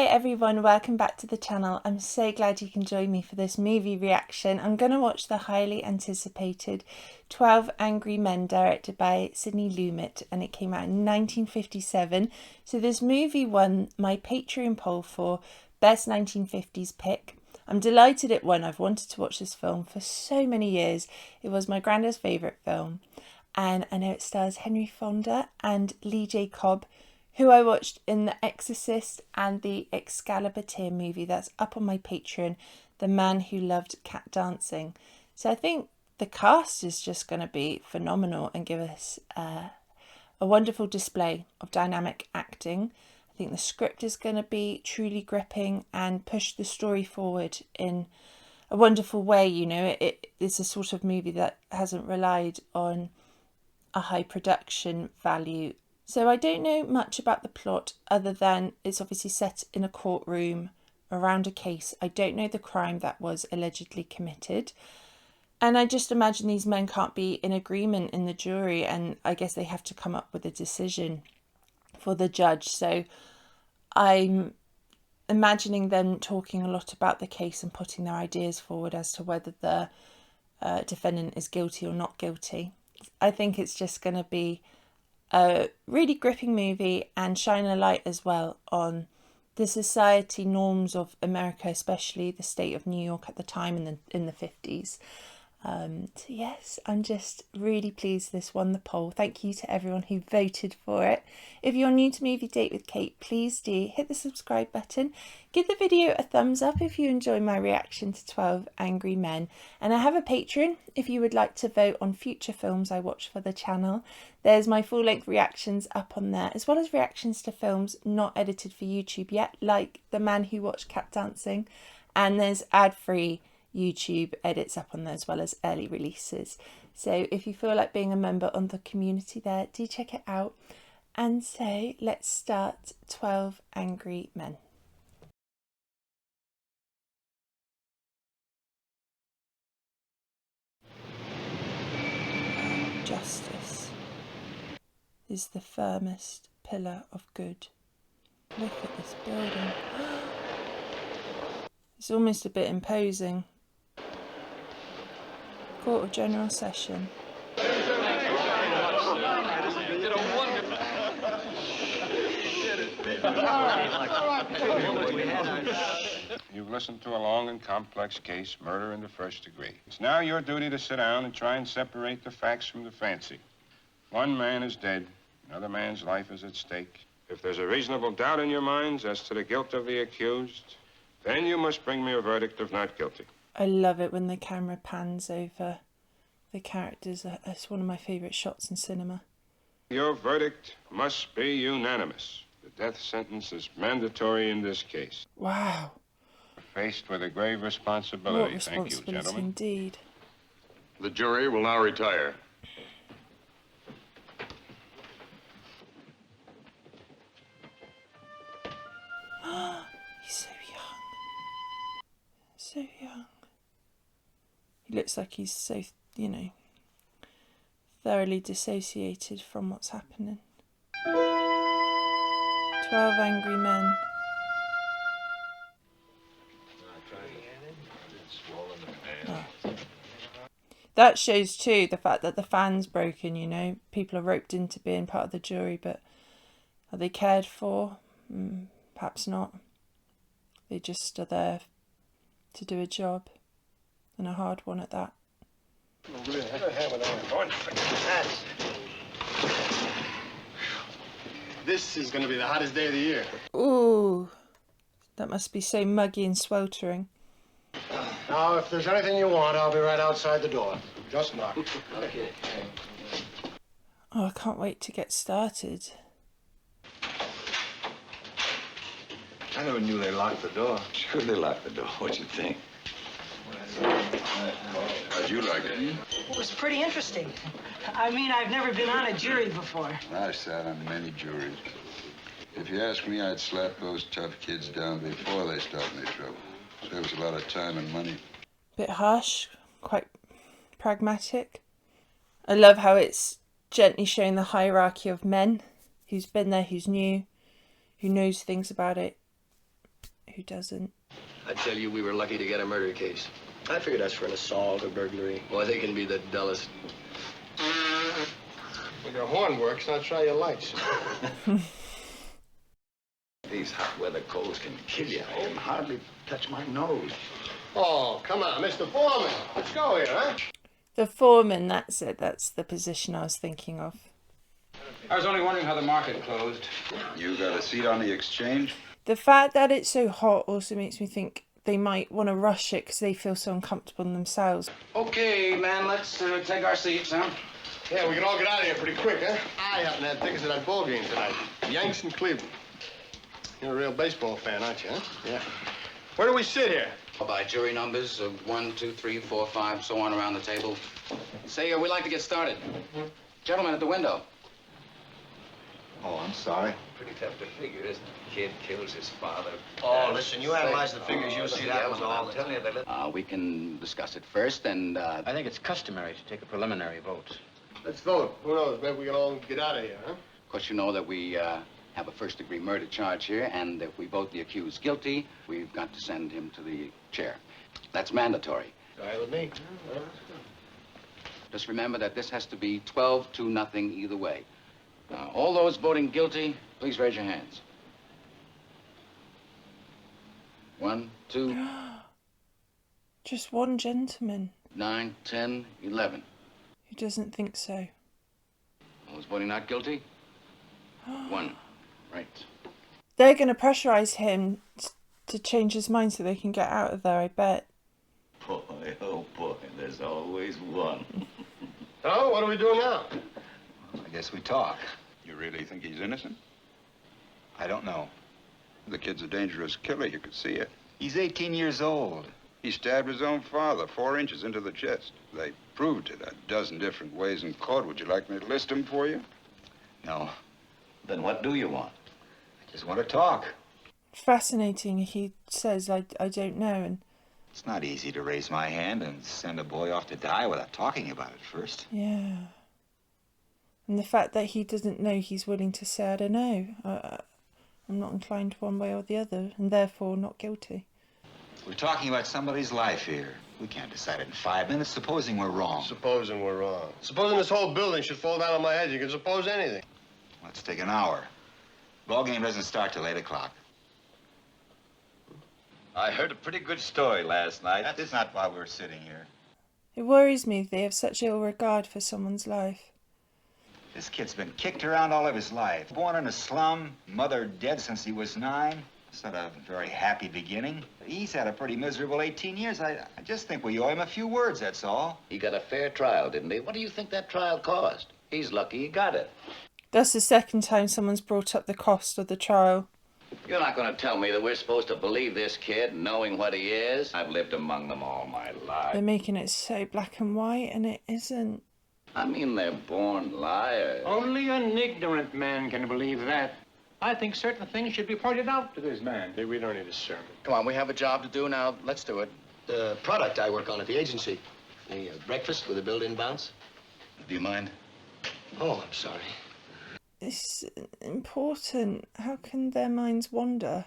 everyone, welcome back to the channel. I'm so glad you can join me for this movie reaction. I'm going to watch the highly anticipated 12 Angry Men, directed by Sidney Lumet, and it came out in 1957. So this movie won my Patreon poll for best 1950s pick. I'm delighted it won. I've wanted to watch this film for so many years. It was my granddad's favourite film, and I know it stars Henry Fonda and Lee J. Cobb, who I watched in The Exorcist and the Excalibur Tear movie that's up on my Patreon, The Man Who Loved Cat Dancing. So I think the cast is just going to be phenomenal and give us a wonderful display of dynamic acting. I think the script is going to be truly gripping and push the story forward in a wonderful way. You know, it's a sort of movie that hasn't relied on a high production value. So I don't know much about the plot other than it's obviously set in a courtroom around a case. I don't know the crime that was allegedly committed. And I just imagine these men can't be in agreement in the jury, and I guess they have to come up with a decision for the judge. So I'm imagining them talking a lot about the case and putting their ideas forward as to whether the defendant is guilty or not guilty. I think it's just going to be a really gripping movie and shine a light as well on the society norms of America, especially the state of New York at the time in the 50s. So yes, I'm just really pleased this won the poll. Thank you to everyone who voted for it. If you're new to Movie Date with Kate, please do hit the subscribe button. Give the video a thumbs up if you enjoy my reaction to 12 Angry Men. And I have a Patreon if you would like to vote on future films I watch for the channel. There's my full-length reactions up on there, as well as reactions to films not edited for YouTube yet, like The Man Who Watched Cat Dancing. And there's ad-free YouTube edits up on there, as well as early releases. So if you feel like being a member on the community there, do check it out. And so let's start 12 Angry Men. Justice is the firmest pillar of good. Look at this building. It's almost a bit imposing. Court of General Session. You've listened to a long and complex case, murder in the first degree. It's now your duty to sit down and try and separate the facts from the fancy. One man is dead, another man's life is at stake. If there's a reasonable doubt in your minds as to the guilt of the accused, then you must bring me a verdict of not guilty. I love it when the camera pans over the characters. It's one of my favourite shots in cinema. Your verdict must be unanimous. The death sentence is mandatory in this case. Wow. Faced with a grave responsibility. What responsibility, thank you, gentlemen. Indeed. The jury will now retire. He's so young. So young. He looks like he's so, you know, thoroughly dissociated from what's happening. 12 Angry Men. Oh. That shows too the fact that the fan's broken, you know. People are roped into being part of the jury, but are they cared for? Perhaps not. They just are there to do a job, and a hard one at that. This is going to be the hottest day of the year. Ooh, that must be so muggy and sweltering. Now, if there's anything you want, I'll be right outside the door. Just knock. Okay. Oh, I can't wait to get started. I never knew they locked the door. Sure they locked the door. What'd you think? How'd you like it? It was pretty interesting. I mean, I've never been on a jury before. I sat on many juries. If you ask me, I'd slap those tough kids down before they start any trouble. Saves a lot of time and money. Bit harsh, quite pragmatic. I love how it's gently showing the hierarchy of men. Who's been there, who's new, who knows things about it. who doesn't. I tell you, we were lucky to get a murder case. I figured that's for an assault or burglary. Boy, they can be the dullest. Well, your horn works. Now try your lights. These hot weather colds can kill you. I can hardly touch my nose. Oh, come on, Mr. Foreman. Let's go here, huh? The foreman, that's it. That's the position I was thinking of. I was only wondering how the market closed. You got a seat on the exchange? The fact that it's so hot also makes me think they might want to rush it because they feel so uncomfortable in themselves. Okay, man, let's take our seats, huh? Yeah, we can all get out of here pretty quick, huh? I happen to have tickets to that ball game tonight. Yanks in Cleveland. You're a real baseball fan, aren't you, huh? Yeah. Where do we sit here? By jury numbers of 1, 2, 3, 4, 5, so on around the table. Say, we'd like to get started. Gentleman at the window. Oh, I'm sorry. Pretty tough to figure, isn't it? Kid kills his father. Oh, listen, you analyze the figures, you'll see that was all. I'm telling you, We can discuss it first, and I think it's customary to take a preliminary vote. Let's vote. Who knows? Maybe we can all get out of here, huh? Of course, you know that we have a first-degree murder charge here, and if we vote the accused guilty, we've got to send him to the chair. That's mandatory. All right with me. Just remember that this has to be 12-0 either way. Now, all those voting guilty, please raise your hands. 1, 2, Just one gentleman 9, 10, 11. who doesn't think so. All those voting not guilty? 1. Right. They're going to pressurise him to change his mind so they can get out of there, I bet. Boy, oh boy, there's always one. So, what are we doing now? I guess we talk. You really think he's innocent? I don't know. The kid's a dangerous killer, you could see it. He's 18 years old. He stabbed his own father 4 inches into the chest. They proved it a dozen different ways in court. Would you like me to list them for you? No. Then what do you want? I just want to talk. Fascinating, he says, I don't know. And It's not easy to raise my hand and send a boy off to die without talking about it first. yeah. And the fact that he doesn't know, he's willing to say, I don't know. I'm not inclined one way or the other, and therefore not guilty. We're talking about somebody's life here. We can't decide it in 5 minutes, supposing we're wrong. Supposing we're wrong. Supposing this whole building should fall down on my head. You can suppose anything. Let's take an hour. Ball game doesn't start till 8 o'clock. I heard a pretty good story last night. That's not why we're sitting here. It worries me they have such ill regard for someone's life. This kid's been kicked around all of his life. Born in a slum, mother dead since he was 9. It's not a very happy beginning. He's had a pretty miserable 18 years. I just think we owe him a few words, that's all. He got a fair trial, didn't he? What do you think that trial cost? He's lucky he got it. That's the second time someone's brought up the cost of the trial. You're not going to tell me that we're supposed to believe this kid, knowing what he is? I've lived among them all my life. They're making it so black and white, and it isn't. I mean, they're born liars. Only an ignorant man can believe that. I think certain things should be pointed out to this man. Hey, we don't need a sermon. Come on, we have a job to do now. Let's do it. The product I work on at the agency. The breakfast with a built-in bounce. Do you mind? Oh, I'm sorry. It's important. How can their minds wander?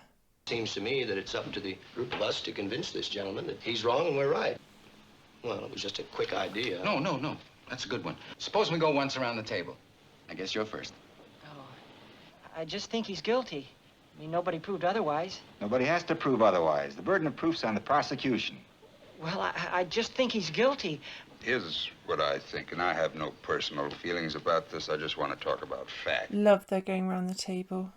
Seems to me that it's up to the group of us to convince this gentleman that he's wrong and we're right. Well, it was just a quick idea. No. That's a good one. Suppose we go once around the table. I guess you're first. Oh, I just think he's guilty. I mean, nobody proved otherwise. Nobody has to prove otherwise. The burden of proof's on the prosecution. Well, I just think he's guilty. Here's what I think, and I have no personal feelings about this. I just want to talk about fact. Love they're going around the table.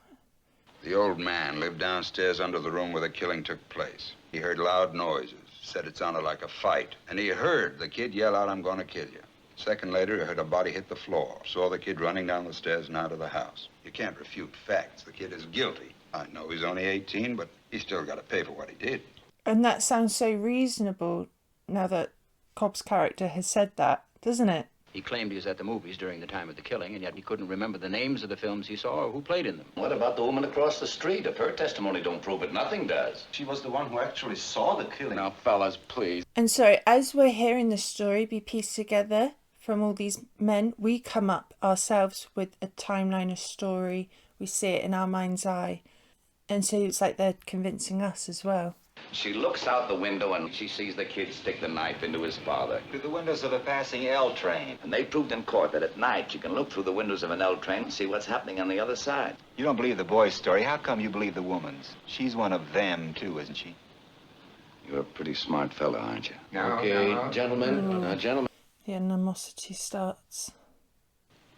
The old man lived downstairs under the room where the killing took place. He heard loud noises, said it sounded like a fight, and he heard the kid yell out, "I'm gonna kill you." Second later, he heard a body hit the floor, saw the kid running down the stairs and out of the house. You can't refute facts. The kid is guilty. I know he's only 18, but he's still got to pay for what he did. And that sounds so reasonable now that Cobb's character has said that, doesn't it? He claimed he was at the movies during the time of the killing, and yet he couldn't remember the names of the films he saw or who played in them. What about the woman across the street? If her testimony don't prove it, nothing does. She was the one who actually saw the killing. Now, fellas, please. And so as we're hearing the story be pieced together from all these men, we come up ourselves with a timeline, a story. We see it in our mind's eye. And so it's like they're convincing us as well. She looks out the window and she sees the kid stick the knife into his father. Through the windows of a passing L train. And they proved in court that at night you can look through the windows of an L train and see what's happening on the other side. You don't believe the boy's story. How come you believe the woman's? She's one of them, too, isn't she? You're a pretty smart fella, aren't you? Gentlemen. The animosity starts.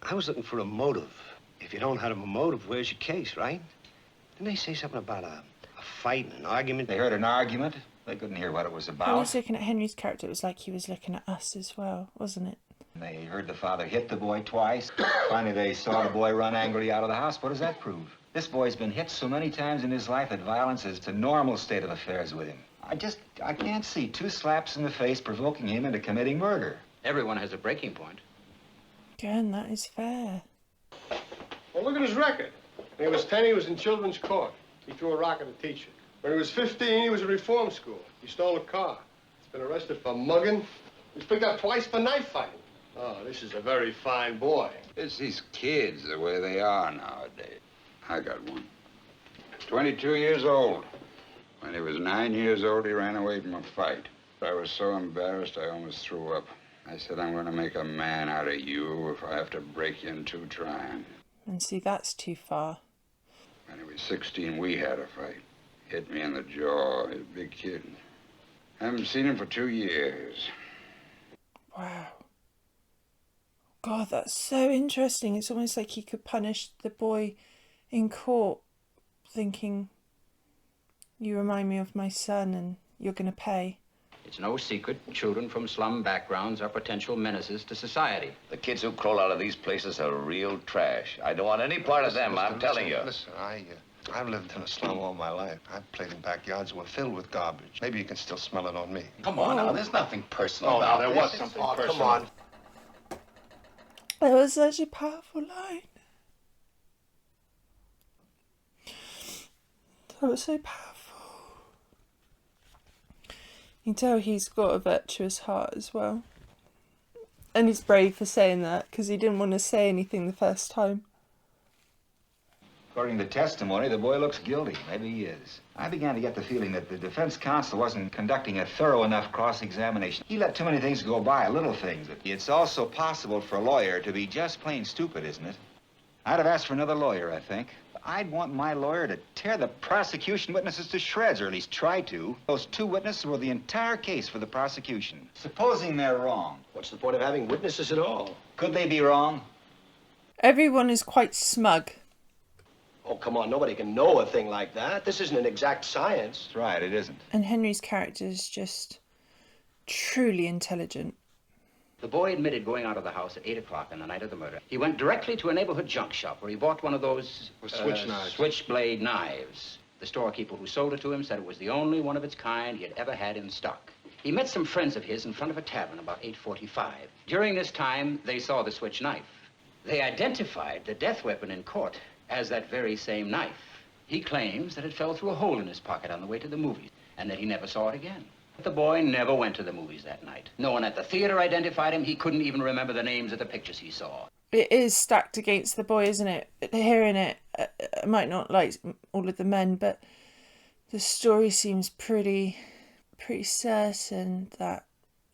I was looking for a motive. If you don't have a motive, where's your case, right? Didn't they say something about a fight and an argument? They heard an argument. They couldn't hear what it was I about. was looking at Henry's character. It was like he was looking at us as well, wasn't it? They heard the father hit the boy twice. Finally, they saw the boy run angrily out of the house. What does that prove? This boy's been hit so many times in his life that violence is a normal state of affairs with him. I can't see 2 slaps in the face provoking him into committing murder. Everyone has a breaking point. Again, that is fair. Well, look at his record. When he was 10, he was in children's court. He threw a rock at a teacher. When he was 15, he was at reform school. He stole a car. He's been arrested for mugging. He was picked up twice for knife fighting. Oh, this is a very fine boy. It's these kids, the way they are nowadays. I got one. 22 years old. When he was 9 years old, he ran away from a fight. I was so embarrassed, I almost threw up. I said, I'm going to make a man out of you if I have to break you in 2 trying. And see, that's too far. When he was 16, we had a fight. Hit me in the jaw. He's a big kid. Haven't seen him for 2 years. Wow. God, that's so interesting. It's almost like he could punish the boy in court, thinking, you remind me of my son and you're going to pay. It's no secret children from slum backgrounds are potential menaces to society. The kids who crawl out of these places are real trash. I don't want any part of them, I'm telling you. Listen, I've lived in a slum all my life. I've played in backyards that were filled with garbage. Maybe you can still smell it on me. Come on now, there's nothing personal Oh, about no, there this. was something personal. Come on. That was such a powerful line. That was so powerful. You can tell he's got a virtuous heart as well. And he's brave for saying that, because he didn't want to say anything the first time. According to testimony, the boy looks guilty. Maybe he is. I began to get the feeling that the defense counsel wasn't conducting a thorough enough cross-examination. He let too many things go by, little things. It's also possible for a lawyer to be just plain stupid, isn't it? I'd have asked for another lawyer, I think. I'd want my lawyer to tear the prosecution witnesses to shreds, or at least try to. Those 2 witnesses were the entire case for the prosecution. Supposing they're wrong. What's the point of having witnesses at all? Could they be wrong? Everyone is quite smug. Oh, come on, nobody can know a thing like that. This isn't an exact science. That's right, it isn't. And Henry's character is just truly intelligent. The boy admitted going out of the house at 8 o'clock on the night of the murder. He went directly to a neighborhood junk shop where he bought one of those switchblade knives. The storekeeper who sold it to him said it was the only one of its kind he had ever had in stock. He met some friends of his in front of a tavern about 8:45. During this time, they saw the switch knife. They identified the death weapon in court as that very same knife. He claims that it fell through a hole in his pocket on the way to the movies and that he never saw it again. The boy never went to the movies that night. No one at the theater identified him. He couldn't even remember the names of the pictures he saw. It is stacked against the boy, isn't it? Hearing it, I might not like all of the men, but the story seems pretty certain that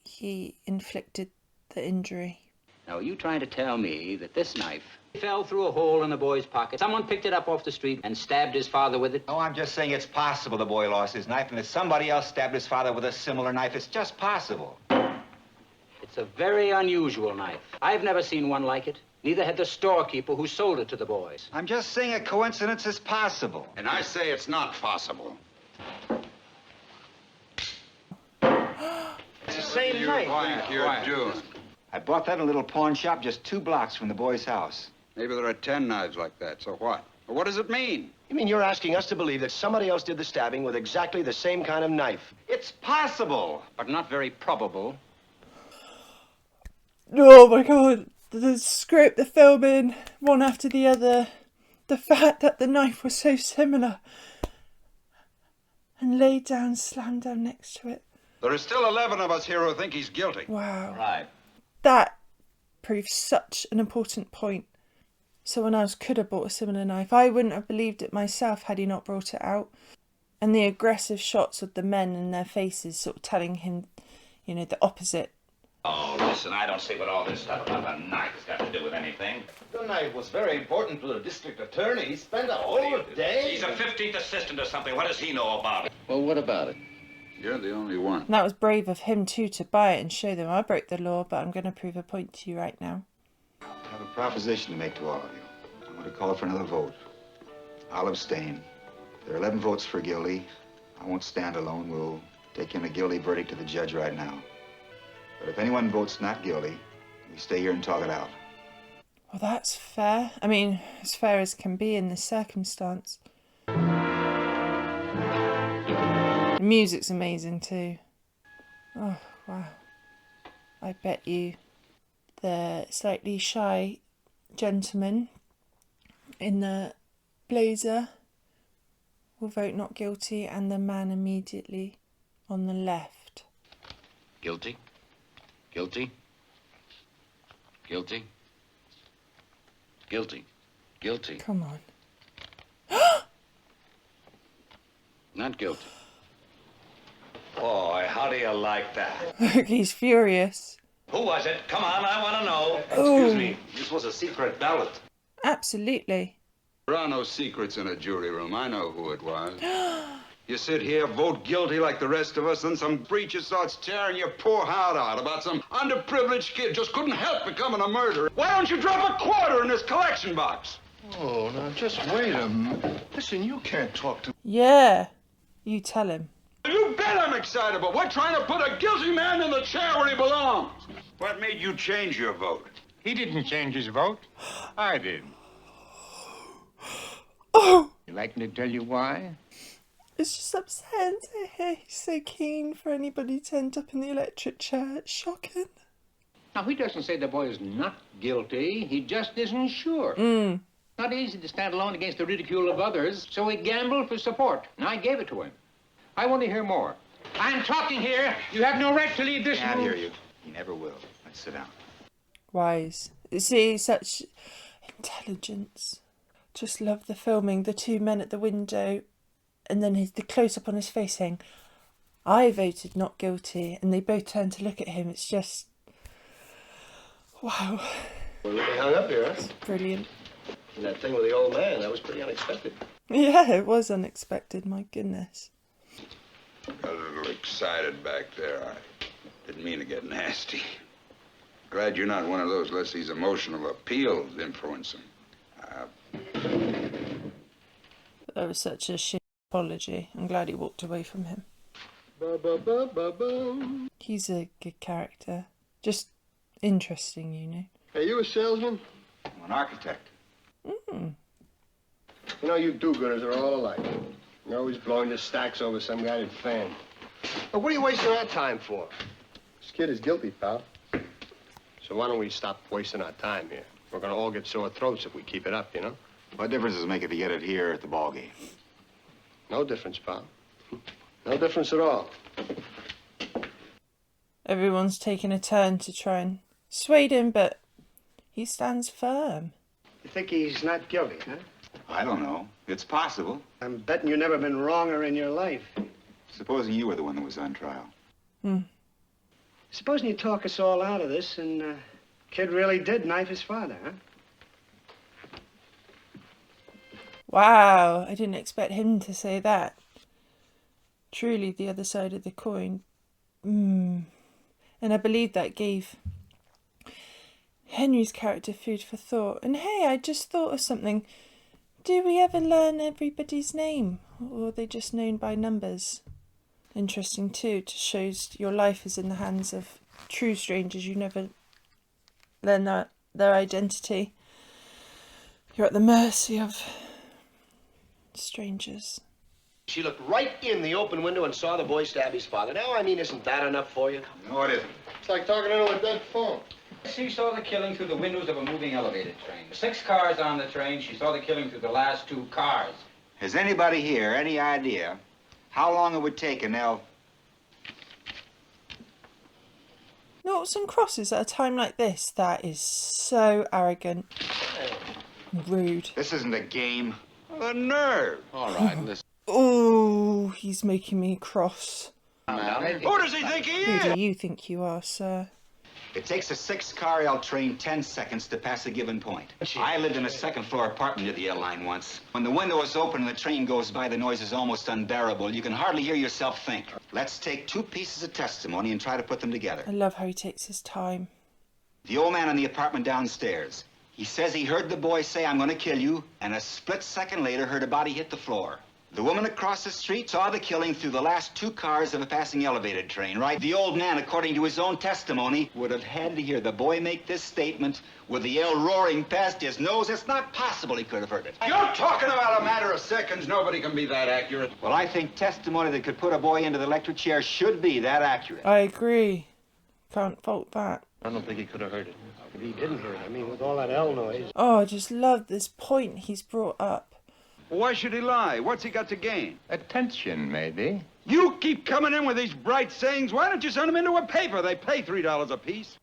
he inflicted the injury. Now, are you trying to tell me that this knife fell through a hole in the boy's pocket? Someone picked it up off the street and stabbed his father with it? No, I'm just saying it's possible the boy lost his knife and that somebody else stabbed his father with a similar knife. It's just possible. It's a very unusual knife. I've never seen one like it. Neither had the storekeeper who sold it to the boys. I'm just saying a coincidence is possible. And I say it's not possible. It's the same knife. What do you think you're doing? I bought that in a little pawn shop just 2 blocks from the boy's house. Maybe there are 10 knives like that, so what? Well, what does it mean? You mean you're asking us to believe that somebody else did the stabbing with exactly the same kind of knife? It's possible. But not very probable. Oh my God. The script, the filming, one after the other. The fact that the knife was so similar. And laid down, slammed down next to it. There are still 11 of us here who think he's guilty. Wow. Right. That proves such an important point. someone else could have brought a similar knife. I wouldn't have believed it myself had he not brought it out. And the aggressive shots of the men and their faces sort of telling him, you know, the opposite. Oh, listen, I don't see what all this stuff about a knife has got to do with anything. The knife was very important to the district attorney. He spent a whole day. He's a 15th assistant or something. What does he know about it? Well, what about it? You're the only one. And that was brave of him too, to buy it and show them I broke the law, but I'm going to prove a point to you right now. I have a proposition to make to all of you. I'm going to call for another vote. I'll abstain. There are 11 votes for guilty. I won't stand alone. We'll take in a guilty verdict to the judge right now. But if anyone votes not guilty, we stay here and talk it out. Well, that's fair. I mean, as fair as can be in this circumstance. The music's amazing too. Oh, wow. I bet you the slightly shy gentleman in the blazer will vote not guilty, and the man immediately on the left. Guilty? Guilty? Guilty? Guilty? Guilty? Come on. Not guilty. Boy, how do you like that? He's furious. Who was it? Come on, I want to know. Excuse me, this was a secret ballot. Absolutely. There are no secrets in a jury room. I know who it was. You sit here, vote guilty like the rest of us, then some preacher starts tearing your poor heart out about some underprivileged kid just couldn't help becoming a murderer. Why don't you drop a quarter in this collection box? Oh, now just wait a minute. Listen, you can't talk to... Yeah, you tell him. You bet I'm excited, but we're trying to put a guilty man in the chair where he belongs. What made you change your vote? He didn't change his vote. I did. Oh! You like me to tell you why? It's just upsetting to hear he's so keen for anybody to end up in the electric chair. It's shocking. Now, he doesn't say the boy is not guilty. He just isn't sure. Not easy to stand alone against the ridicule of others, so he gambled for support, and I gave it to him. I want to hear more. I'm talking here. You have no right to leave this room. Can't hear you. He never will. Let's sit down. Wise. See, such intelligence. Just love the filming. The two men at the window, and then the close-up on his face saying, I voted not guilty, and they both turn to look at him. It's just... wow. Well, they hung up here, huh? It's brilliant. And that thing with the old man, that was pretty unexpected. Yeah, it was unexpected, my goodness. Got a little excited back there. I didn't mean to get nasty. Glad you're not one of those lets these emotional appeals influence him. That was such a shit apology. I'm glad he walked away from him. He's a good character. Just interesting, you know. Hey, you a salesman? I'm an architect. You know, you do-gooders are all alike. You're always blowing the stacks over some guided fan. But what are you wasting our time for? This kid is guilty, pal. So why don't we stop wasting our time here? We're gonna all get sore throats if we keep it up, you know? What difference does it make if you get it here or at the ball game? No difference, pal. No difference at all. Everyone's taking a turn to try and sway him, but he stands firm. You think he's not guilty, huh? I don't know. It's possible. I'm betting you've never been wronger in your life. Supposing you were the one that was on trial. Supposing you talk us all out of this and kid really did knife his father, huh? Wow, I didn't expect him to say that. Truly the other side of the coin. And I believe that gave Henry's character food for thought. And hey, I just thought of something. Do we ever learn everybody's name? Or are they just known by numbers? Interesting too, it shows your life is in the hands of true strangers. You never learn their identity. You're at the mercy of strangers. She looked right in the open window and saw the boy stab his father. Now, I mean, isn't that enough for you? No, it isn't. It's like talking into a dead phone. She saw the killing through the windows of a moving elevated train. 6 cars on the train. She saw the killing through the last 2 cars. Has anybody here any idea how long it would take an elf? Noughts and crosses at a time like this, that is so arrogant. Rude. This isn't a game. The nerve. All right, listen. Oh, he's making me cross. Who does he think he Who is? do you think you are, sir? It takes a 6-car L train 10 seconds to pass a given point. I lived in a second-floor apartment near the L line once. When the window is open and the train goes by, the noise is almost unbearable. You can hardly hear yourself think. Let's take 2 pieces of testimony and try to put them together. I love how he takes his time. The old man in the apartment downstairs. He says he heard the boy say, "I'm going to kill you," and a split second later heard a body hit the floor. The woman across the street saw the killing through the last 2 cars of a passing elevated train, right? The old man, according to his own testimony, would have had to hear the boy make this statement with the L roaring past his nose. It's not possible he could have heard it. You're talking about a matter of seconds. Nobody can be that accurate. Well, I think testimony that could put a boy into the electric chair should be that accurate. I agree. Can't fault that. I don't think he could have heard it. If he didn't hear it, I mean, with all that L noise. Oh, I just love this point he's brought up. Why should he lie? What's he got to gain? Attention, maybe. You keep coming in with these bright sayings. Why don't you send them into a paper? They pay $3 a piece.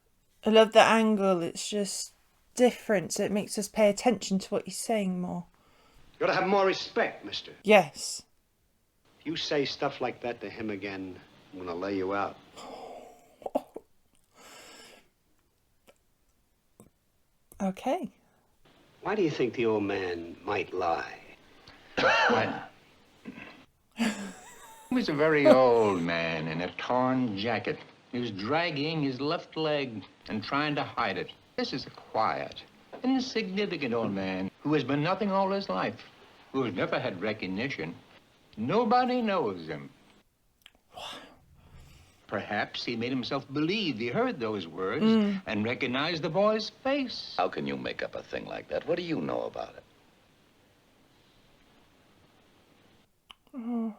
I love the angle. It's just different, so it makes us pay attention to what he's saying more. You gotta have more respect, mister. Yes. If you say stuff like that to him again, I'm gonna lay you out. Okay. Why do you think the old man might lie? He was a very old man in a torn jacket. He was dragging his left leg and trying to hide it. This is a quiet, insignificant old man who has been nothing all his life, who has never had recognition. Nobody knows him. Perhaps he made himself believe he heard those words and recognized the boy's face. How can you make up a thing like that? What do you know about it? Oh,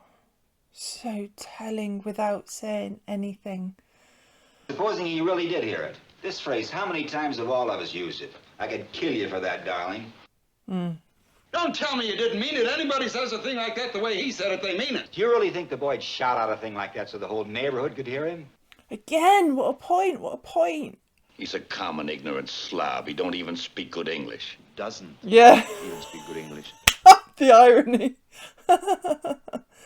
so telling without saying anything. Supposing he really did hear it. This phrase, how many times have all of us used it? I could kill you for that, darling. Don't tell me you didn't mean it. Anybody says a thing like that the way he said it, they mean it. Do you really think the boy'd shout out a thing like that so the whole neighborhood could hear him? Again, what a point, what a point. He's a common, ignorant slob. He don't even speak good English. Doesn't Yeah. even speak good English. The irony.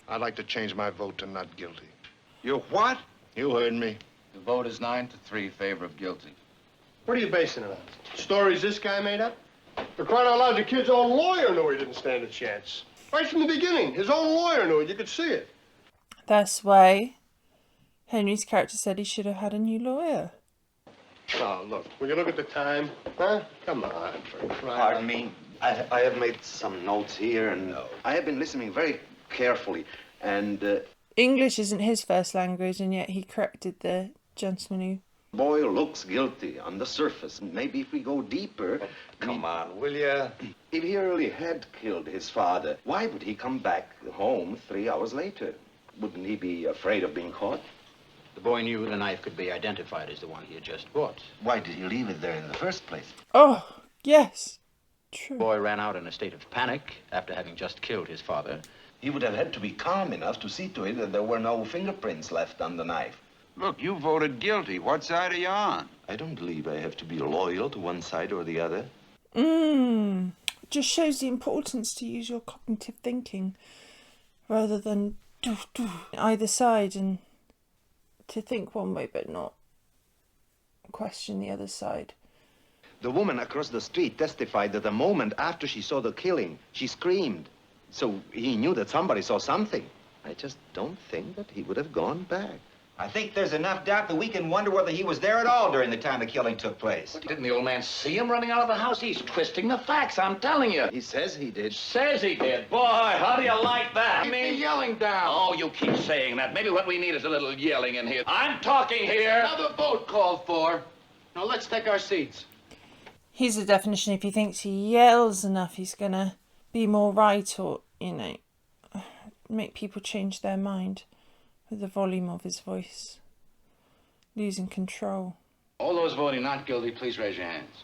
I'd like to change my vote to not guilty. You what? You heard me. The vote is 9-3 in favor of guilty. What are you basing it on? Stories this guy made up? For crying out loud, the kid's own lawyer knew he didn't stand a chance. Right from the beginning, his own lawyer knew it. You could see it. That's why Henry's character said he should have had a new lawyer. Oh, look, will you look at the time? Huh? Come on, for crying out. Pardon me. I have made some notes here, and I have been listening very carefully, and English isn't his first language, and yet he corrected the gentleman boy looks guilty on the surface. Maybe if we go deeper... Come on, will ya? If he really had killed his father, why would he come back home 3 hours later? Wouldn't he be afraid of being caught? The boy knew the knife could be identified as the one he had just bought. Why did he leave it there in the first place? Oh, yes. True. The boy ran out in a state of panic after having just killed his father. He would have had to be calm enough to see to it that there were no fingerprints left on the knife. Look, you voted guilty. What side are you on? I don't believe I have to be loyal to one side or the other. Just shows the importance to use your cognitive thinking rather than either side, and to think one way but not question the other side. The woman across the street testified that the moment after she saw the killing, she screamed. So he knew that somebody saw something. I just don't think that he would have gone back. I think there's enough doubt that we can wonder whether he was there at all during the time the killing took place. Didn't the old man see him running out of the house? He's twisting the facts, I'm telling you. He says he did. Says he did. Boy, how do you like that? Keep the yelling down. Oh, you keep saying that. Maybe what we need is a little yelling in here. I'm talking here. Another vote called for. Now let's take our seats. He's the definition. If he thinks he yells enough, he's gonna be more right, or, you know, make people change their mind with the volume of his voice. Losing control. All those voting not guilty, please raise your hands.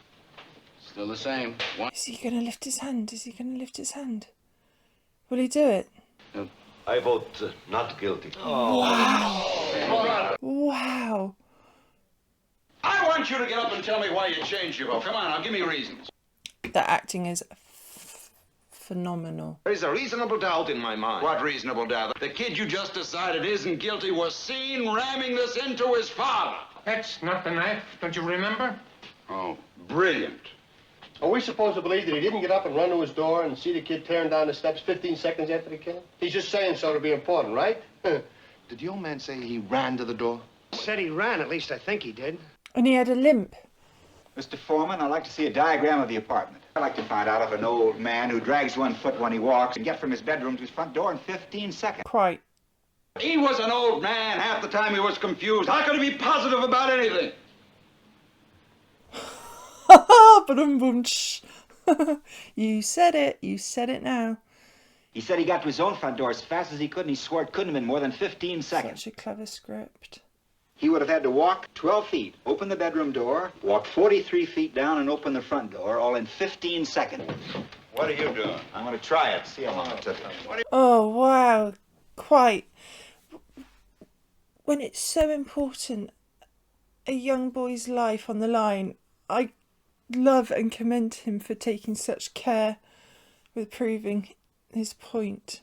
Still the same. Is he gonna lift his hand? Is he gonna lift his hand? Will he do it? I vote not guilty. Wow. Wow. I want you to get up and tell me why you changed your vote. Come on, now, give me reasons. The acting is phenomenal. There is a reasonable doubt in my mind. What reasonable doubt? The kid you just decided isn't guilty was seen ramming this into his father. That's not the knife, don't you remember? Oh, brilliant. Are we supposed to believe that he didn't get up and run to his door and see the kid tearing down the steps 15 seconds after the killing? He's just saying so to be important, right? Did the old man say he ran to the door? Said he ran, at least I think he did. And he had a limp. Mr. Foreman, I'd like to see a diagram of the apartment. I'd like to find out if an old man who drags one foot when he walks can get from his bedroom to his front door in 15 seconds. Quite. He was an old man. Half the time he was confused. How could he be positive about anything? You said it. You said it now. He said he got to his own front door as fast as he could, and he swore it couldn't have been more than 15 seconds. Such a clever script. He would have had to walk 12 feet, open the bedroom door, walk 43 feet down, and open the front door, all in 15 seconds. What are you doing? I'm going to try it, see how long it took. Oh, wow. Quite. When it's so important, a young boy's life on the line, I love and commend him for taking such care with proving his point.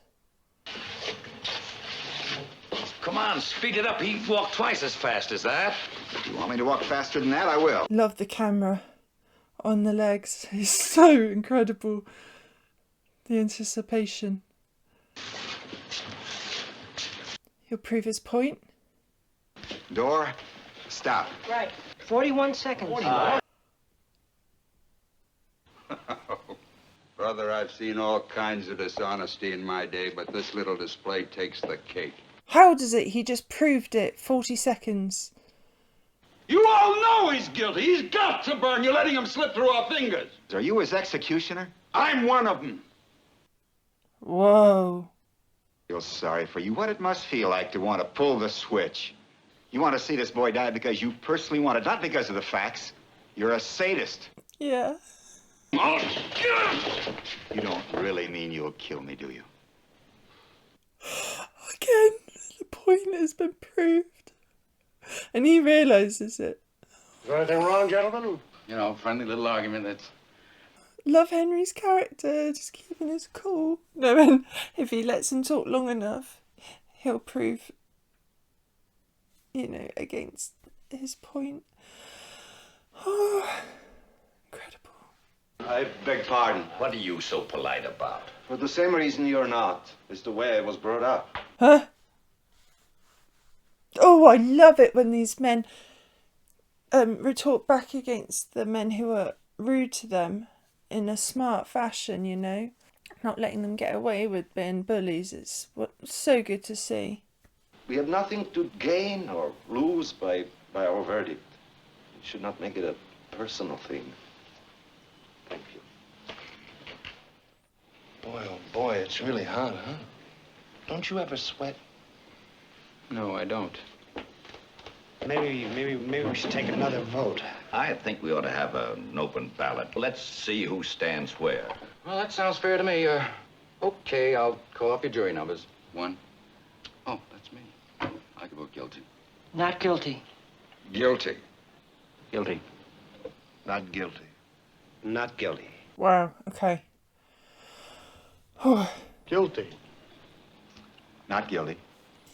Come on, speed it up. He walked twice as fast as that. If you want me to walk faster than that, I will. Love the camera on the legs. It's so incredible. The anticipation. He'll prove his point. Door, stop. Right. 41 seconds. Brother, I've seen all kinds of dishonesty in my day, but this little display takes the cake. How does it? He just proved it. 40 seconds. You all know he's guilty. He's got to burn. You're letting him slip through our fingers. Are you his executioner? I'm one of them. Whoa. Feel sorry for you. What it must feel like to want to pull the switch. You want to see this boy die because you personally want it, not because of the facts. You're a sadist. Yeah. I'll kill him. You don't really mean you'll kill me, do you? Again, the point has been proved. And he realises it. Is there anything wrong, gentlemen? You know, friendly little argument that's... Love Henry's character, just keeping his cool. No, and if he lets him talk long enough, he'll prove, you know, against his point. Oh, incredible. I beg pardon. What are you so polite about? For the same reason you're not. It's the way I was brought up. Huh? Oh, I love it when these men retort back against the men who are rude to them in a smart fashion, you know. Not letting them get away with being bullies. It's so good to see. We have nothing to gain or lose by our verdict. We should not make it a personal thing. Thank you. Boy, oh boy, it's really hot, huh? Don't you ever sweat? No, I don't. Maybe we should take another vote. I think we ought to have an open ballot. Let's see who stands where. Well, that sounds fair to me. Okay, I'll call up your jury numbers. 1. Oh, that's me. I can vote guilty. Not guilty. Guilty. Guilty. Not guilty. Not guilty. Wow, okay. Guilty. Not guilty.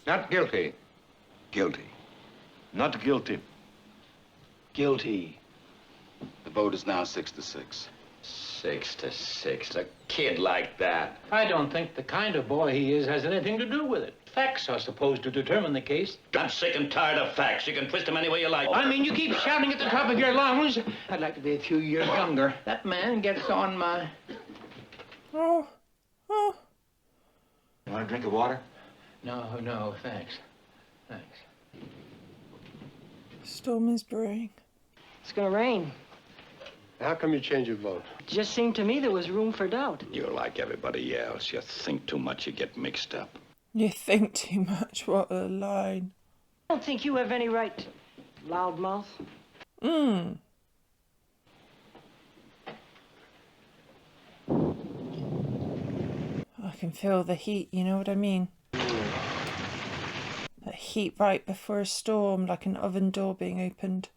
Not guilty. Guilty. Not guilty. Guilty. The vote is now 6-6. 6-6. A kid like that. I don't think the kind of boy he is has anything to do with it. Facts are supposed to determine the case. I'm sick and tired of facts. You can twist them any way you like. I mean, you keep shouting at the top of your lungs. I'd like to be a few years younger. That man gets on my... Oh. You want a drink of water? No, thanks. Thanks. Storm is brewing. It's gonna rain. How come you change your vote? It just seemed to me there was room for doubt. You're like everybody else. You think too much, you get mixed up. You think too much. What a line. I don't think you have any right, loudmouth. I can feel the heat, you know what I mean? That heat right before a storm, like an oven door being opened.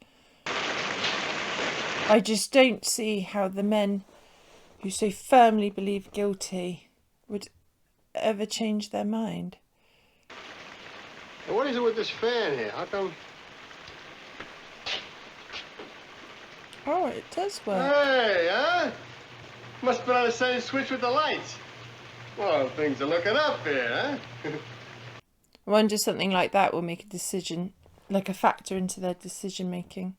I just don't see how the men who so firmly believe guilty would ever change their mind. And what is it with this fan here? How come? Oh, it does work. Hey, huh? Must have been on the same switch with the lights. Well, things are looking up here, huh? I wonder something like that will make a decision, like a factor into their decision making.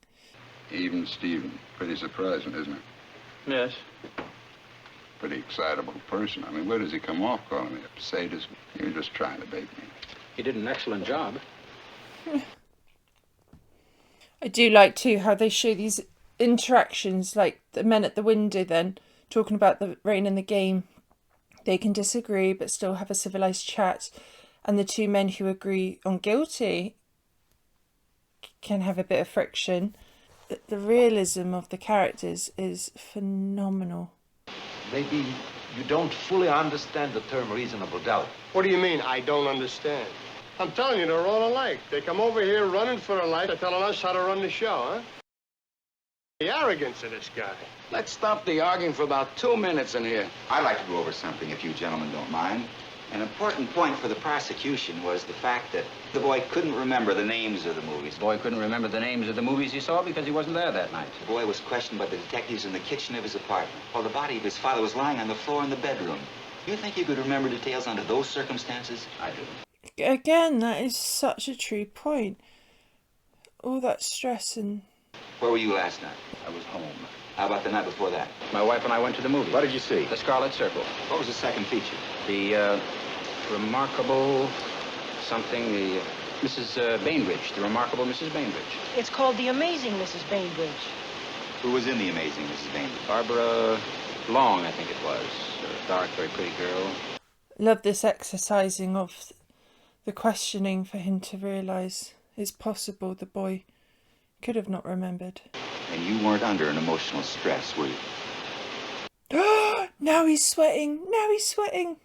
Even Stephen. Pretty surprising, isn't it? Yes. Pretty excitable person. I mean, where does he come off calling me a sadist? You're just trying to bait me. He did an excellent job. I do like too how they show these interactions, like the men at the window then talking about the rain and the game. They can disagree but still have a civilized chat, and the two men who agree on guilty can have a bit of friction. The realism of the characters is phenomenal. Maybe you don't fully understand the term reasonable doubt. What do you mean, I don't understand? I'm telling you, they're all alike. They come over here running for their life. They're telling us how to run the show, huh? The arrogance of this guy. Let's stop the arguing for about 2 minutes in here. I'd like to go over something, if you gentlemen don't mind. An important point for the prosecution was the fact that the boy couldn't remember the names of the movies. The boy couldn't remember the names of the movies he saw because he wasn't there that night. The boy was questioned by the detectives in the kitchen of his apartment, while the body of his father was lying on the floor in the bedroom. You think you could remember details under those circumstances? I do. Again, that is such a true point. All that stress and... Where were you last night? I was home. How about the night before that? My wife and I went to the movie. What did you see? The Scarlet Circle. What was the second feature? The remarkable something, the Mrs. Bainbridge, the remarkable Mrs. Bainbridge. It's called The Amazing Mrs. Bainbridge. Who was in The Amazing Mrs. Bainbridge? Barbara Long, I think it was. A dark, very pretty girl. Love this exercising of the questioning for him to realise it's possible the boy could have not remembered. And you weren't under an emotional stress, were you? Now he's sweating. Now he's sweating.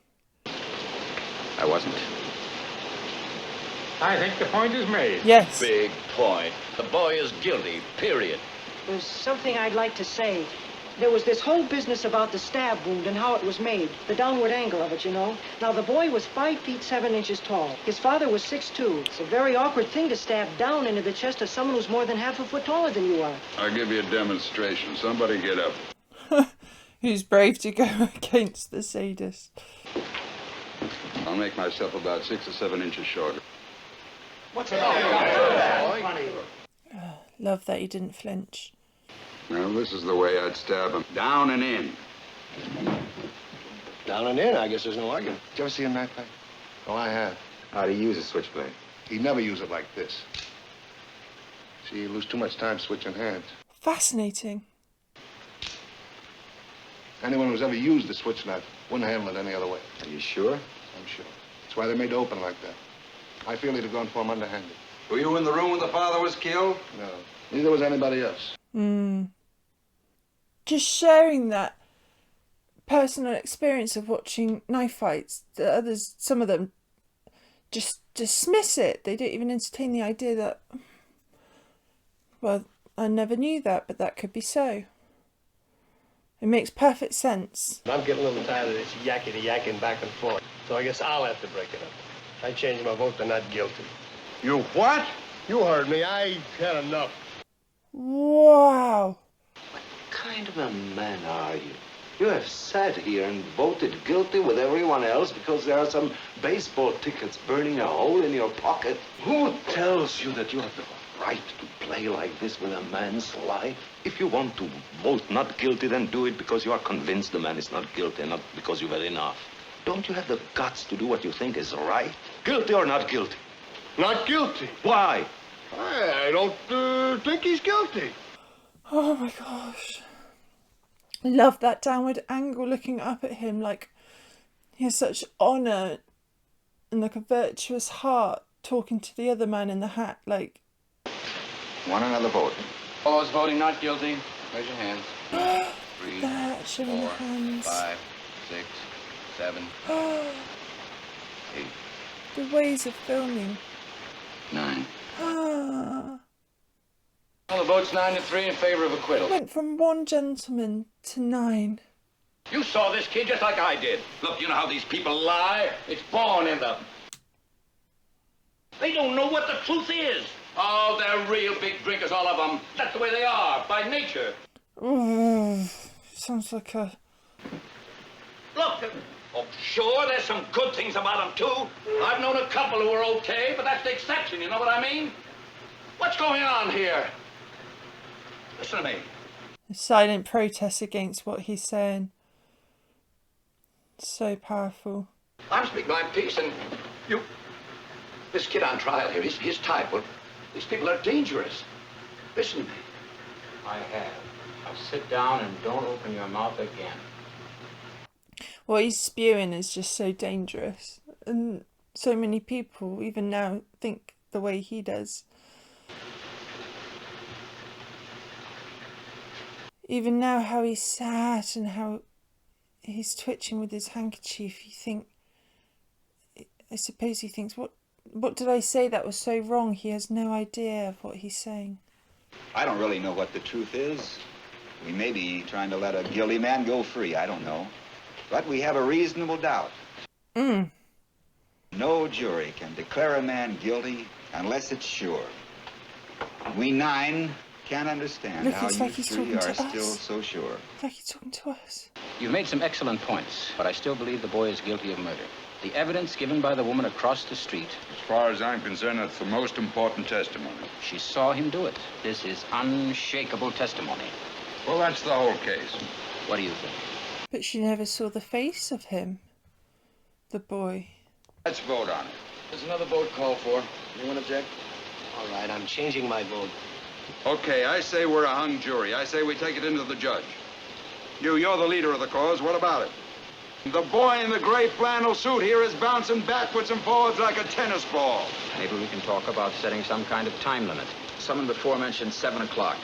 I wasn't. I think the point is made. Yes. Big point. The boy is guilty, period. There's something I'd like to say. There was this whole business about the stab wound and how it was made, the downward angle of it, you know. Now, the boy was 5 feet 7 inches tall. His father was 6'2". It's a very awkward thing to stab down into the chest of someone who's more than half a foot taller than you are. I'll give you a demonstration. Somebody get up. Who's brave to go against the sadist? I'll make myself about 6 or 7 inches shorter. What's it all? Love that he didn't flinch. Well, this is the way I'd stab him. Down and in. Down and in, I guess there's no argument. Did you ever see a knife fight? Oh, I have. How do you use a switchblade? He'd never use it like this. See, you lose too much time switching hands. Fascinating. Anyone who's ever used a switch knife wouldn't handle it any other way. Are you sure? I'm sure. That's why they made it open like that. I feel he'd have gone for him underhanded. Were you in the room when the father was killed? No. Neither was anybody else. Just sharing that personal experience of watching knife fights. The others, some of them, just dismiss it. They don't even entertain the idea that, well, I never knew that, but that could be so. It makes perfect sense. I'm getting a little tired of this yakety-yakking back and forth, so I guess I'll have to break it up. I changed my vote to not guilty. You what? You heard me. I had enough. Wow. What kind of a man are you? You have sat here and voted guilty with everyone else because there are some baseball tickets burning a hole in your pocket. Who tells you that you have the right to play like this with a man's life? If you want to vote not guilty, then do it because you are convinced the man is not guilty, not because you've had enough. Don't you have the guts to do what you think is right? Guilty or not guilty? Not guilty. Why? I don't think he's guilty. Oh my gosh. I love that downward angle looking up at him like he has such honour and like a virtuous heart talking to the other man in the hat like... Want another vote? All those voting not guilty, raise your hands. 3, that, showing the 4, hands. 5, 6, 7, 8, The ways of filming. 9. Ah. Well, the vote's 9-3 in favor of acquittal. Went from 1 gentleman to 9. You saw this kid just like I did. Look, you know how these people lie? It's born in them. They don't know what the truth is. Oh, they're real big drinkers, all of them. That's the way they are, by nature. Ooh, sounds like a... Look, oh, sure, there's some good things about them, too. I've known a couple who were okay, but that's the exception, you know what I mean? What's going on here? Listen to me. A silent protest against what he's saying. So powerful. I'm speaking my piece, and you... This kid on trial here, his type, well, these people are dangerous. Listen to me. I have. Now sit down and don't open your mouth again. What he's spewing is just so dangerous. And so many people, even now, think the way he does. Even now, how he's sat and how he's twitching with his handkerchief, you think... I suppose he thinks, what did I say that was so wrong? He has no idea of what he's saying. I don't really know what the truth is. We may be trying to let a guilty man go free, I don't know. But we have a reasonable doubt. No jury can declare a man guilty unless it's sure. We 9 can't understand Look, how it's you like he's 3 talking are to us. still so sure. It's like he's talking to us. You've made some excellent points, but I still believe the boy is guilty of murder. The evidence given by the woman across the street... As far as I'm concerned, that's the most important testimony. She saw him do it. This is unshakable testimony. Well, that's the whole case. What do you think? But she never saw the face of him. The boy. Let's vote on it. There's another vote called for. Anyone object? All right, I'm changing my vote. Okay, I say we're a hung jury. I say we take it into the judge. You're the leader of the cause. What about it? The boy in the gray flannel suit here is bouncing backwards and forwards like a tennis ball. Maybe we can talk about setting some kind of time limit. Someone before mentioned 7 o'clock.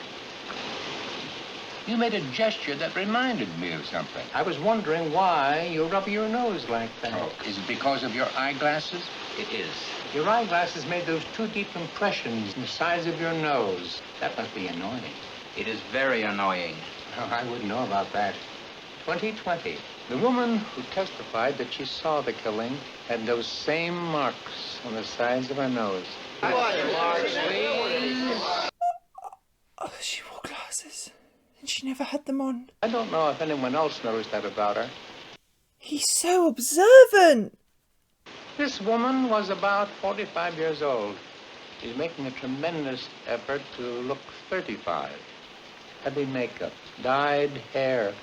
You made a gesture that reminded me of something. I was wondering why you rub your nose like that. Oh. Is it because of your eyeglasses? It is. Your eyeglasses made those 2 deep impressions in the sides of your nose. That must be annoying. It is very annoying. Oh, I wouldn't know about that. 2020. The woman who testified that she saw the killing had those same marks on the sides of her nose. Marks, please. Oh, she wore glasses. And she never had them on. I don't know if anyone else noticed that about her. He's so observant. This woman was about 45 years old. She's making a tremendous effort to look 35. Heavy makeup, dyed hair,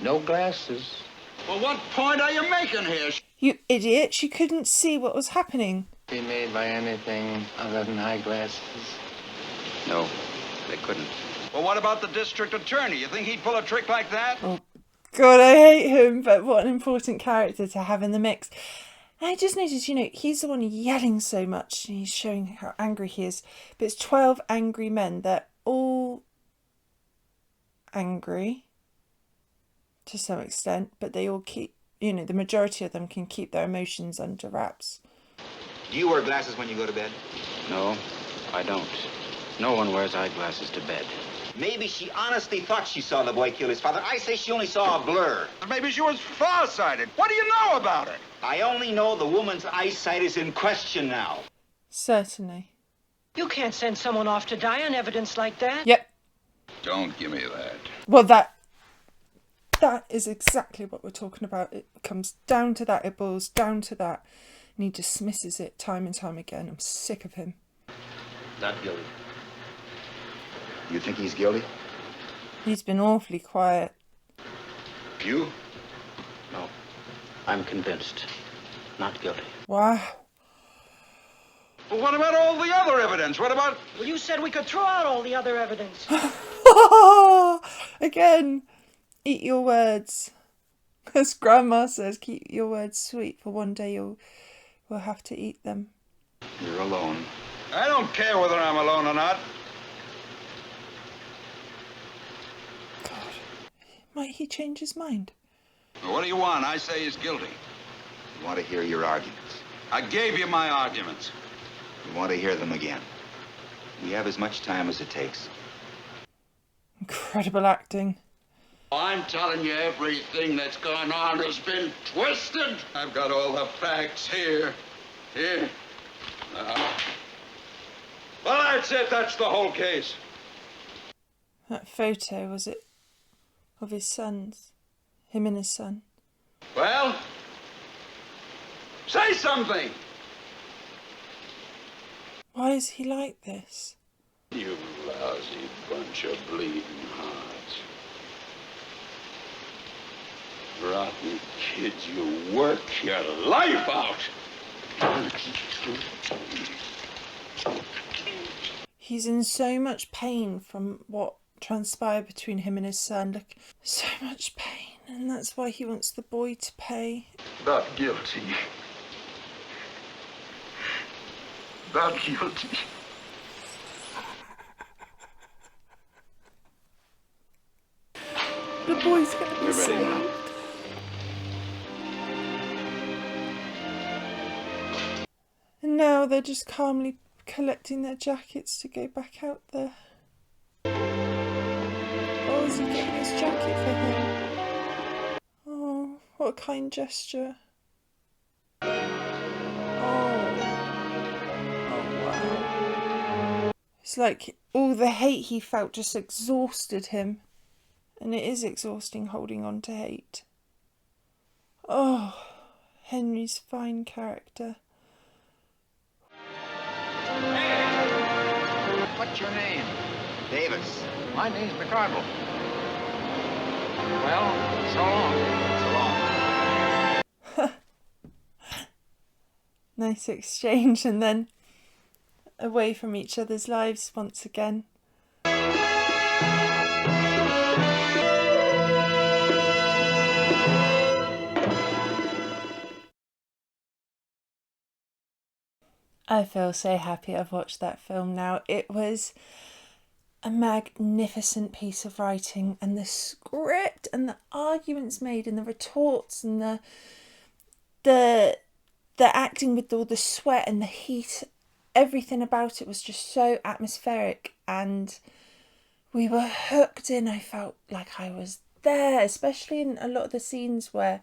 no glasses. Well, what point are you making here? You idiot. She couldn't see what was happening. Be made by anything other than eyeglasses. No, they couldn't. Well, what about the district attorney? You think he'd pull a trick like that? Oh, God, I hate him. But what an important character to have in the mix. And I just noticed, he's the one yelling so much. And he's showing how angry he is. But it's 12 angry men. They're all angry to some extent, but they all keep, the majority of them can keep their emotions under wraps. Do you wear glasses when you go to bed? No, I don't. No one wears eyeglasses to bed. Maybe she honestly thought she saw the boy kill his father. I say she only saw a blur. Maybe she was farsighted. What do you know about it? I only know the woman's eyesight is in question now. Certainly. You can't send someone off to die on evidence like that. Yep. Don't give me that. Well, that is exactly what we're talking about. It comes down to that. It boils down to that. And he dismisses it time and time again. I'm sick of him. Not guilty. You think he's guilty? He's been awfully quiet. You? No, I'm convinced. Not guilty. Wow. Well, what about all the other evidence? What about... Well, you said we could throw out all the other evidence. Again, eat your words. As Grandma says, keep your words sweet, for one day you'll have to eat them. You're alone. I don't care whether I'm alone or not. God, might he change his mind? What do you want? I say he's guilty. You want to hear your arguments? I gave you my arguments. You want to hear them again? We have as much time as it takes. Incredible acting. I'm telling you, everything that's gone on has been twisted. I've got all the facts here. Here. Well, that's it. That's the whole case. That photo, was it of his sons? Him and his son? Well, say something. Why is he like this? You lousy bunch of bleeding hearts. Rotten kids, you work your life out. He's in so much pain from what transpired between him and his son. Look, so much pain, and that's why he wants the boy to pay. Not guilty. Not guilty. The boy's gonna be saved. And now they're just calmly collecting their jackets to go back out there. Oh, is he getting his jacket for him? Oh, what a kind gesture. Oh wow. It's like all the hate he felt just exhausted him. And it is exhausting holding on to hate. Oh, Henry's fine character. What's your name? Davis. My name's McCardle. Well, so long. So long. Nice exchange, and then away from each other's lives once again. I feel so happy I've watched that film now. It was a magnificent piece of writing, and the script and the arguments made and the retorts and the acting with all the sweat and the heat, everything about it was just so atmospheric, and we were hooked in. I felt like I was there, especially in a lot of the scenes where,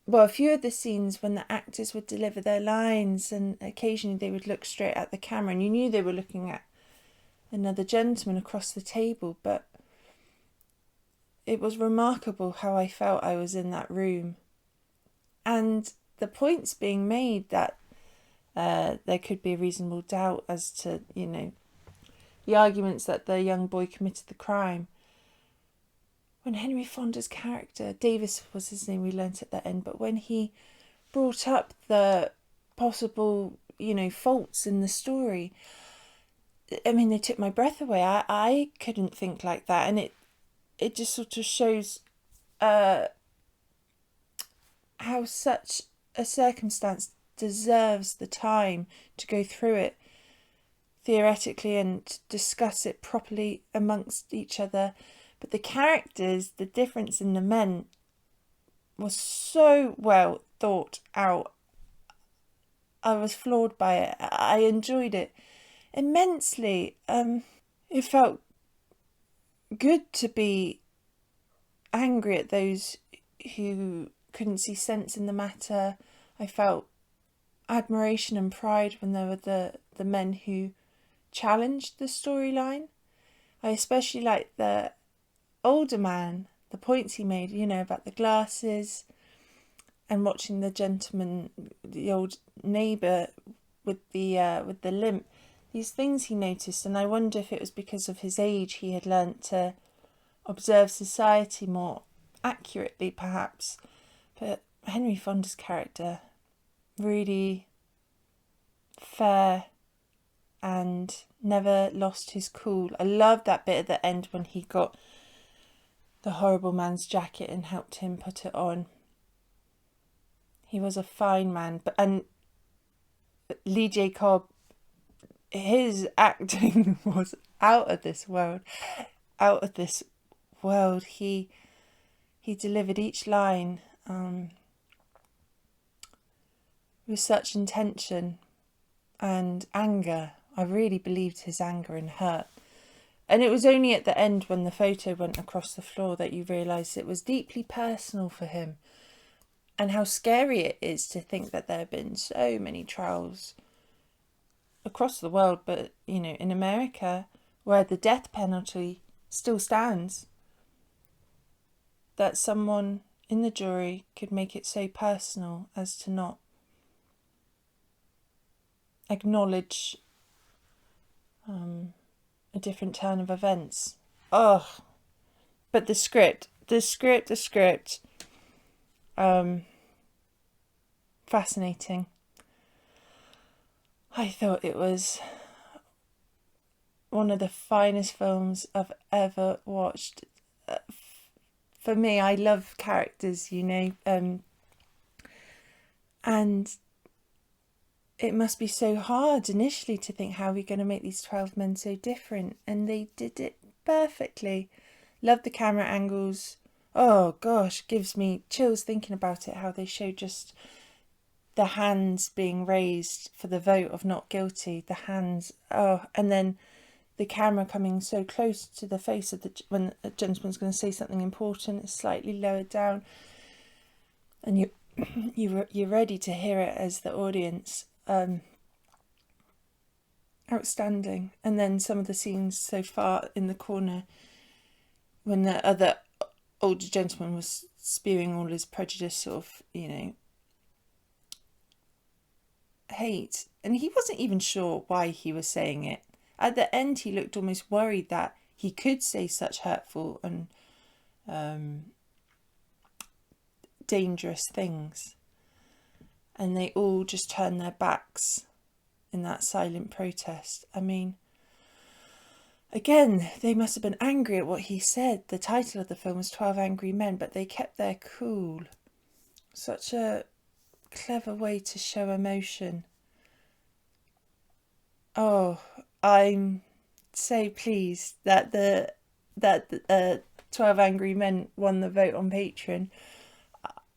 well, a few of the scenes when the actors would deliver their lines, and occasionally they would look straight at the camera and you knew they were looking at another gentleman across the table, but it was remarkable how I felt I was in that room. And the points being made that there could be a reasonable doubt as to, you know, the arguments that the young boy committed the crime. When Henry Fonda's character, Davis was his name, we learnt at the end, but when he brought up the possible, you know, faults in the story, I mean, they took my breath away. I couldn't think like that, and it just sort of shows how such a circumstance deserves the time to go through it theoretically and discuss it properly amongst each other. But the characters, the difference in the men was so well thought out. I was floored by it. I enjoyed it immensely. It felt good to be angry at those who couldn't see sense in the matter. I felt admiration and pride when there were the men who challenged the storyline. I especially liked the older man, the points he made, you know, about the glasses and watching the gentleman, the old neighbour with the limp. These things he noticed, and I wonder if it was because of his age he had learnt to observe society more accurately, perhaps. But Henry Fonda's character, really fair and never lost his cool. I loved that bit at the end when he got the horrible man's jacket and helped him put it on. He was a fine man, and Lee J. Cobb, his acting was out of this world. Out of this world. He delivered each line with such intention and anger. I really believed his anger and hurt And it was only at the end when the photo went across the floor that you realised it was deeply personal for him, and how scary it is to think that there have been so many trials across the world, but, you know, in America, where the death penalty still stands, that someone in the jury could make it so personal as to not acknowledge a different turn of events. Oh, but the script, fascinating. I thought it was one of the finest films I've ever watched. For me, I love characters, you know, and it must be so hard initially to think, how are we going to make these 12 men so different? And they did it perfectly. Love the camera angles. Oh gosh, gives me chills thinking about it, how they show just the hands being raised for the vote of not guilty, the hands, and then the camera coming so close to the face of when a gentleman's going to say something important, it's slightly lowered down, and you're ready to hear it as the audience. Outstanding. And then some of the scenes so far in the corner, when the other older gentleman was spewing all his prejudice, sort of, you know, hate, and he wasn't even sure why he was saying it. At the end, he looked almost worried that he could say such hurtful and dangerous things, and they all just turned their backs in that silent protest. I mean, again, they must have been angry at what he said. The title of the film was 12 Angry Men, but they kept their cool. Such a clever way to show emotion. Oh, I'm so pleased that the 12 Angry Men won the vote on Patreon.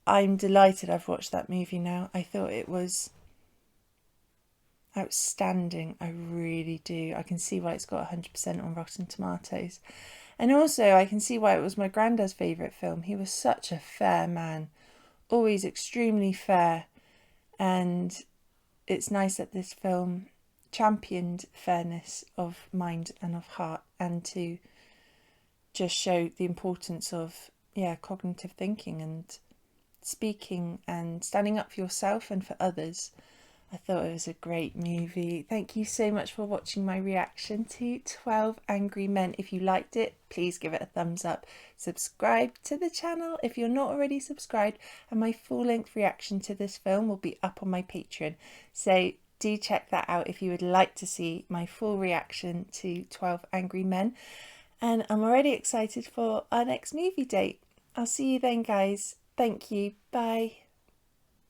I'm delighted I've watched that movie now. I thought it was outstanding. I really do. I can see why it's got 100% on Rotten Tomatoes. And also I can see why it was my granddad's favourite film. He was such a fair man. Always extremely fair. And it's nice that this film championed fairness of mind and of heart, and to just show the importance of cognitive thinking and speaking and standing up for yourself and for others. I thought it was a great movie. Thank you so much for watching my reaction to 12 Angry Men. If you liked it, please give it a thumbs up. Subscribe to the channel if you're not already subscribed, and my full-length reaction to this film will be up on my Patreon. So do check that out if you would like to see my full reaction to 12 Angry Men. And I'm already excited for our next movie date. I'll see you then, guys. Thank you. Bye.